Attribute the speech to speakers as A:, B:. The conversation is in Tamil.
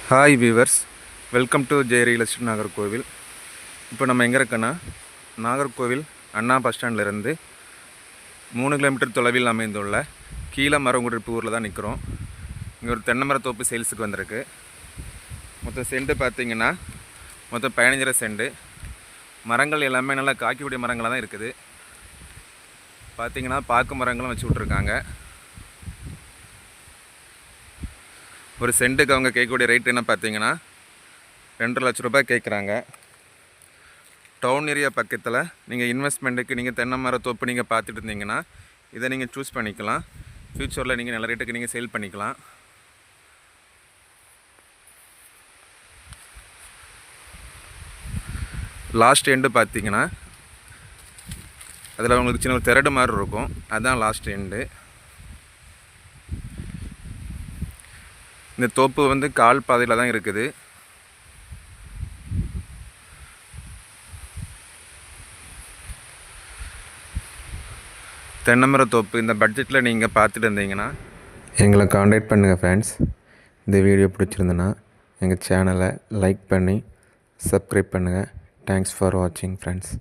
A: Hi viewers, welcome to Jai real estate Nagercoil. இப்போ நம்ம எங்கே இருக்கோன்னா, நாகர்கோவில் அண்ணா பஸ் ஸ்டாண்ட்லேருந்து 3 கிலோமீட்டர் தொலைவில் அமைந்துள்ள கீழமரங்குடியிருப்பு ஊரில் தான் நிற்கிறோம். இங்கே ஒரு தென்னை மரத்தோப்பு சேல்ஸுக்கு வந்திருக்கு. மொத்தம் செண்டு பார்த்திங்கன்னா மொத்தம் 15 செண்டு. மரங்கள் எல்லாமே நல்லா காய்க்கக்கூடிய மரங்களாக தான் இருக்குது. பார்த்திங்கன்னா பாக்கு மரங்களும் வச்சு விட்ருக்காங்க. ஒரு சென்ட்டுக்கு அவங்க கேட்கக்கூடிய ரேட் என்ன பார்த்தீங்கன்னா 2.5 லட்ச ரூபாய் கேட்குறாங்க. டவுன் ஏரியா பக்கத்தில் நீங்கள் இன்வெஸ்ட்மெண்ட்டுக்கு நீங்கள் தென்னை மரத்தோப்பு நீங்கள் பார்த்துட்டு இருந்தீங்கன்னா இதை நீங்கள் சூஸ் பண்ணிக்கலாம். ஃப்யூச்சரில் நீங்கள் நல்ல ரேட்டுக்கு நீங்கள் சேல் பண்ணிக்கலாம். லாஸ்ட் எண்டு பார்த்தீங்கன்னா அதில் உங்களுக்கு சின்ன ஒரு திரடு மாதிரி இருக்கும், அதுதான் லாஸ்ட் எண்டு. இந்த தோப்பு வந்து கால் பாதையில் தான் இருக்குது. தென்னைமர தோப்பு இந்த பட்ஜெட்டில் நீங்கள் பார்த்துட்டு இருந்தீங்கன்னா எங்களை காண்டாக்ட் பண்ணுங்கள் ஃப்ரெண்ட்ஸ். இந்த வீடியோ பிடிச்சிருந்தேன்னா எங்கள் சேனலை லைக் பண்ணி சப்ஸ்கிரைப் பண்ணுங்கள். தேங்க்ஸ் ஃபார் வாட்சிங் ஃப்ரெண்ட்ஸ்.